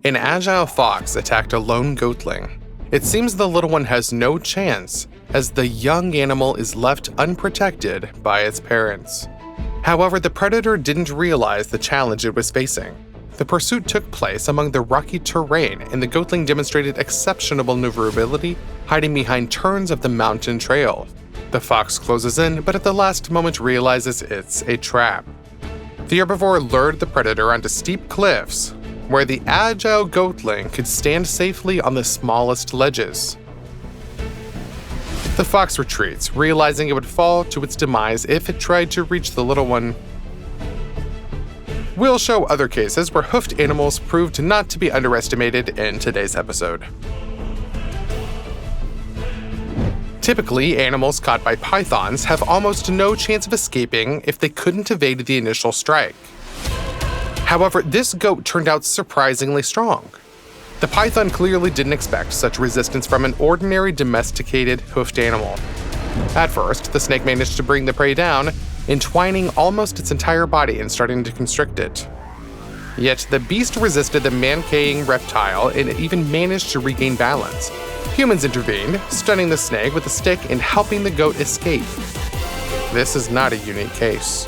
An agile fox attacked a lone goatling. It seems the little one has no chance, as the young animal is left unprotected by its parents. However, the predator didn't realize the challenge it was facing. The pursuit took place among the rocky terrain, and the goatling demonstrated exceptional maneuverability, hiding behind turns of the mountain trail. The fox closes in, but at the last moment realizes it's a trap. The herbivore lured the predator onto steep cliffs, where the agile goatling could stand safely on the smallest ledges. The fox retreats, realizing it would fall to its demise if it tried to reach the little one. We'll show other cases where hoofed animals proved not to be underestimated in today's episode. Typically, animals caught by pythons have almost no chance of escaping if they couldn't evade the initial strike. However, this goat turned out surprisingly strong. The python clearly didn't expect such resistance from an ordinary domesticated hoofed animal. At first, the snake managed to bring the prey down, entwining almost its entire body and starting to constrict it. Yet the beast resisted the man-carrying reptile and even managed to regain balance. Humans intervened, stunning the snake with a stick and helping the goat escape. This is not a unique case.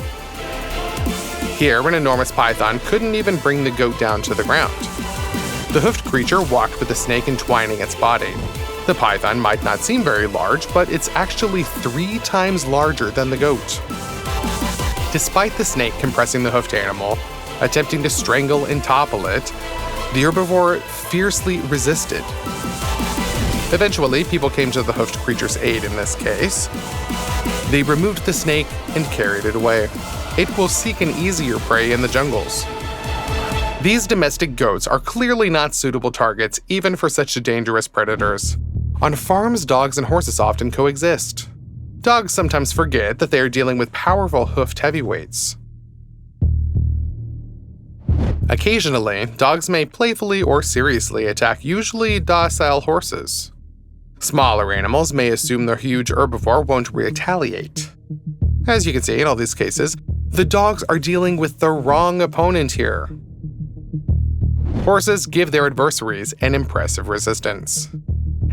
Here, an enormous python couldn't even bring the goat down to the ground. The hoofed creature walked with the snake entwining its body. The python might not seem very large, but it's actually 3 times larger than the goat. Despite the snake compressing the hoofed animal, attempting to strangle and topple it, the herbivore fiercely resisted. Eventually, people came to the hoofed creature's aid in this case. They removed the snake and carried it away. It will seek an easier prey in the jungles. These domestic goats are clearly not suitable targets even for such dangerous predators. On farms, dogs and horses often coexist. Dogs sometimes forget that they are dealing with powerful hoofed heavyweights. Occasionally, dogs may playfully or seriously attack usually docile horses. Smaller animals may assume their huge herbivore won't retaliate. As you can see in all these cases, the dogs are dealing with the wrong opponent here. Horses give their adversaries an impressive resistance.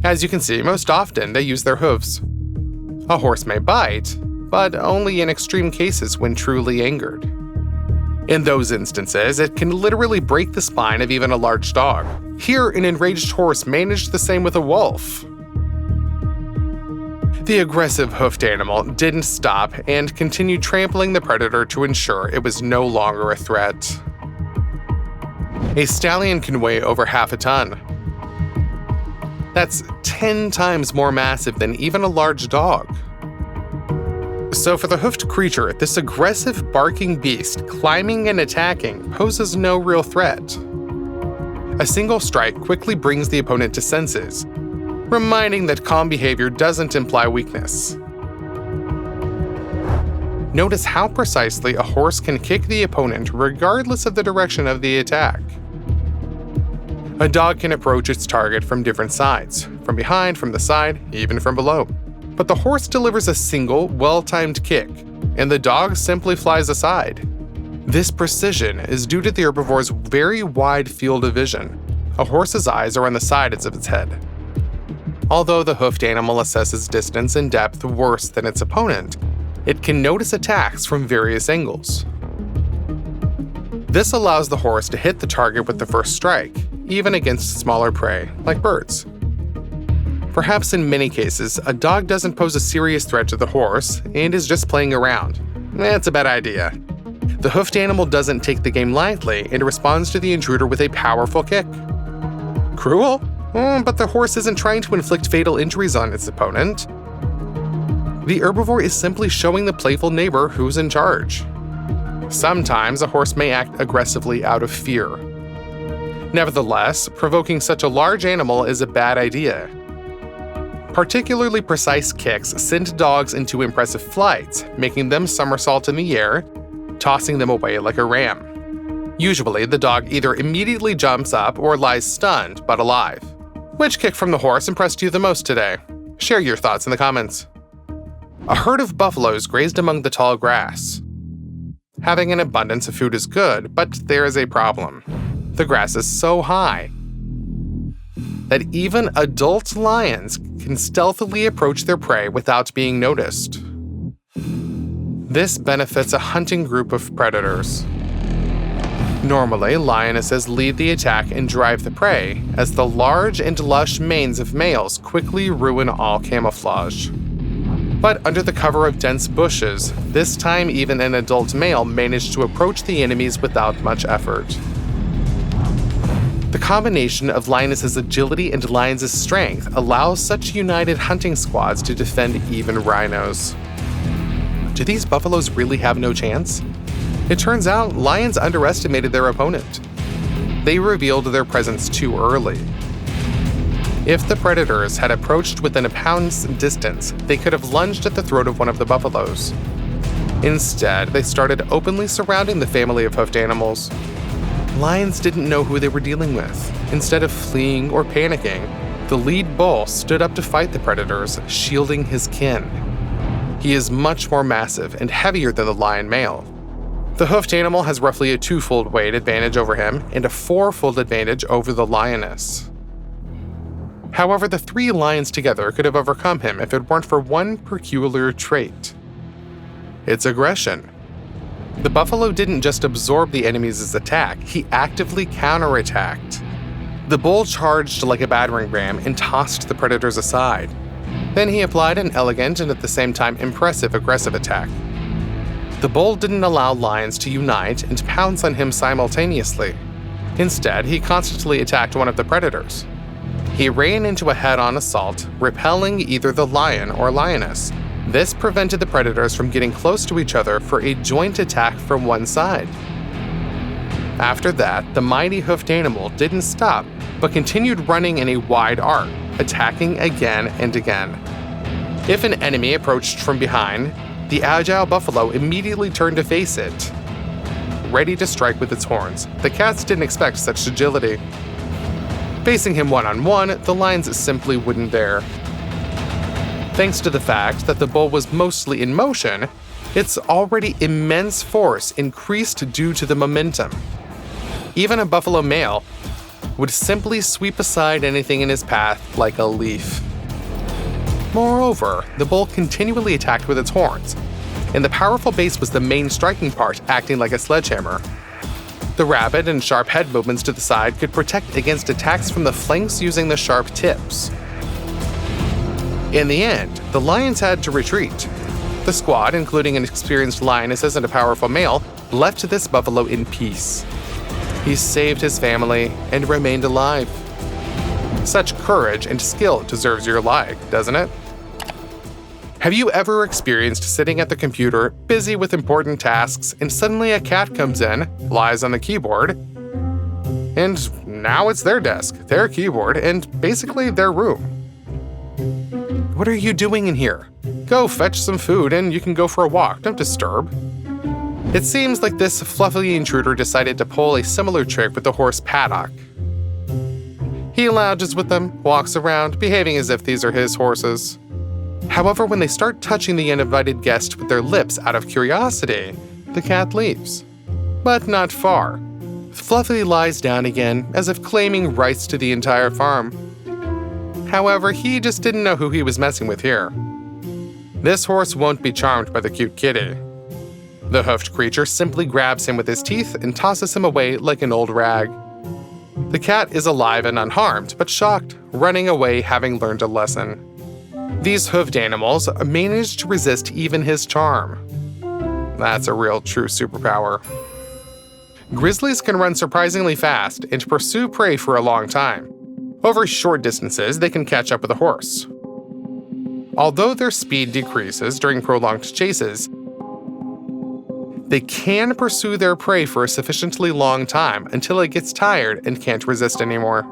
As you can see, most often they use their hooves. A horse may bite, but only in extreme cases when truly angered. In those instances, it can literally break the spine of even a large dog. Here, an enraged horse managed the same with a wolf. The aggressive hoofed animal didn't stop and continued trampling the predator to ensure it was no longer a threat. A stallion can weigh over half a ton. That's 10 times more massive than even a large dog. So for the hoofed creature, this aggressive barking beast climbing and attacking poses no real threat. A single strike quickly brings the opponent to senses, reminding that calm behavior doesn't imply weakness. Notice how precisely a horse can kick the opponent regardless of the direction of the attack. A dog can approach its target from different sides, from behind, from the side, even from below. But the horse delivers a single, well-timed kick, and the dog simply flies aside. This precision is due to the herbivore's very wide field of vision. A horse's eyes are on the sides of its head. Although the hoofed animal assesses distance and depth worse than its opponent, it can notice attacks from various angles. This allows the horse to hit the target with the first strike, even against smaller prey, like birds. Perhaps in many cases, a dog doesn't pose a serious threat to the horse and is just playing around. That's a bad idea. The hoofed animal doesn't take the game lightly and responds to the intruder with a powerful kick. Cruel? But the horse isn't trying to inflict fatal injuries on its opponent. The herbivore is simply showing the playful neighbor who's in charge. Sometimes a horse may act aggressively out of fear. Nevertheless, provoking such a large animal is a bad idea. Particularly precise kicks send dogs into impressive flights, making them somersault in the air, tossing them away like a ram. Usually, the dog either immediately jumps up or lies stunned but alive. Which kick from the horse impressed you the most today? Share your thoughts in the comments. A herd of buffaloes grazed among the tall grass. Having an abundance of food is good, but there is a problem. The grass is so high, that even adult lions can stealthily approach their prey without being noticed. This benefits a hunting group of predators. Normally, lionesses lead the attack and drive the prey, as the large and lush manes of males quickly ruin all camouflage. But under the cover of dense bushes, this time even an adult male managed to approach the enemies without much effort. The combination of lioness's agility and lion's strength allows such united hunting squads to defend even rhinos. Do these buffaloes really have no chance? It turns out lions underestimated their opponent. They revealed their presence too early. If the predators had approached within a pound's distance, they could have lunged at the throat of one of the buffaloes. Instead, they started openly surrounding the family of hoofed animals. Lions didn't know who they were dealing with. Instead of fleeing or panicking, the lead bull stood up to fight the predators, shielding his kin. He is much more massive and heavier than the lion male. The hoofed animal has roughly a 2-fold weight advantage over him and a 4-fold advantage over the lioness. However, the 3 lions together could have overcome him if it weren't for one peculiar trait: its aggression. The buffalo didn't just absorb the enemy's attack, he actively counterattacked. The bull charged like a battering ram and tossed the predators aside. Then he applied an elegant and at the same time impressive aggressive attack. The bull didn't allow lions to unite and pounce on him simultaneously. Instead, he constantly attacked one of the predators. He ran into a head-on assault, repelling either the lion or lioness. This prevented the predators from getting close to each other for a joint attack from one side. After that, the mighty hoofed animal didn't stop, but continued running in a wide arc, attacking again and again. If an enemy approached from behind, the agile buffalo immediately turned to face it, ready to strike with its horns. The cats didn't expect such agility. Facing him one-on-one, the lions simply wouldn't dare. Thanks to the fact that the bull was mostly in motion, its already immense force increased due to the momentum. Even a buffalo male would simply sweep aside anything in his path like a leaf. Moreover, the bull continually attacked with its horns, and the powerful base was the main striking part, acting like a sledgehammer. The rapid and sharp head movements to the side could protect against attacks from the flanks using the sharp tips. In the end, the lions had to retreat. The squad, including an experienced lioness and a powerful male, left this buffalo in peace. He saved his family and remained alive. Such courage and skill deserves your like, doesn't it? Have you ever experienced sitting at the computer, busy with important tasks, and suddenly a cat comes in, lies on the keyboard, and now it's their desk, their keyboard, and basically their room? What are you doing in here? Go fetch some food and you can go for a walk, don't disturb. It seems like this fluffy intruder decided to pull a similar trick with the horse Paddock. He lounges with them, walks around, behaving as if these are his horses. However, when they start touching the uninvited guest with their lips out of curiosity, the cat leaves. But not far. Fluffy lies down again, as if claiming rights to the entire farm. However, he just didn't know who he was messing with here. This horse won't be charmed by the cute kitty. The hoofed creature simply grabs him with his teeth and tosses him away like an old rag. The cat is alive and unharmed, but shocked, running away having learned a lesson. These hoofed animals managed to resist even his charm. That's a real true superpower. Grizzlies can run surprisingly fast and pursue prey for a long time. Over short distances, they can catch up with a horse. Although their speed decreases during prolonged chases, they can pursue their prey for a sufficiently long time until it gets tired and can't resist anymore.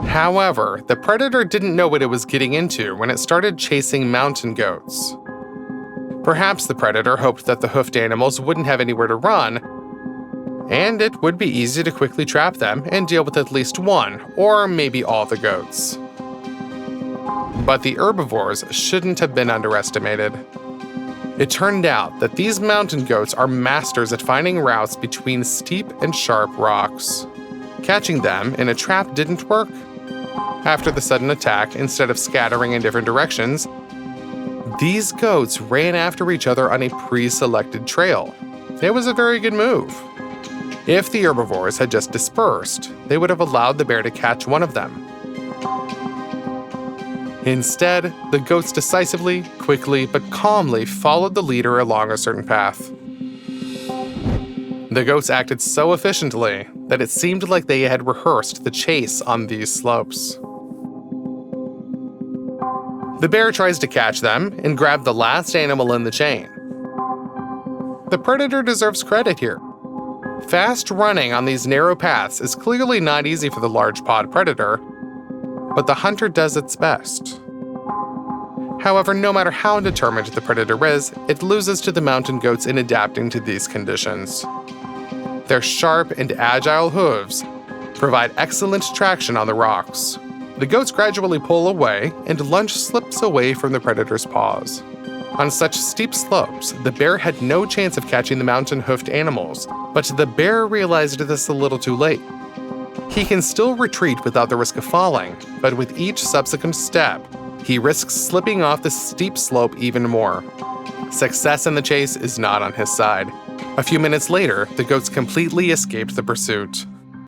However, the predator didn't know what it was getting into when it started chasing mountain goats. Perhaps the predator hoped that the hoofed animals wouldn't have anywhere to run, and it would be easy to quickly trap them and deal with at least one, or maybe all the goats. But the herbivores shouldn't have been underestimated. It turned out that these mountain goats are masters at finding routes between steep and sharp rocks. Catching them in a trap didn't work. After the sudden attack, instead of scattering in different directions, these goats ran after each other on a pre-selected trail. It was a very good move. If the herbivores had just dispersed, they would have allowed the bear to catch one of them. Instead, the goats decisively, quickly, but calmly followed the leader along a certain path. The goats acted so efficiently that it seemed like they had rehearsed the chase on these slopes. The bear tries to catch them and grab the last animal in the chain. The predator deserves credit here. Fast running on these narrow paths is clearly not easy for the large pawed predator, but the hunter does its best. However, no matter how determined the predator is, it loses to the mountain goats in adapting to these conditions. Their sharp and agile hooves provide excellent traction on the rocks. The goats gradually pull away, and lunch slips away from the predator's paws. On such steep slopes, the bear had no chance of catching the mountain-hoofed animals, but the bear realized this a little too late. He can still retreat without the risk of falling, but with each subsequent step, he risks slipping off the steep slope even more. Success in the chase is not on his side. A few minutes later, the goats completely escaped the pursuit.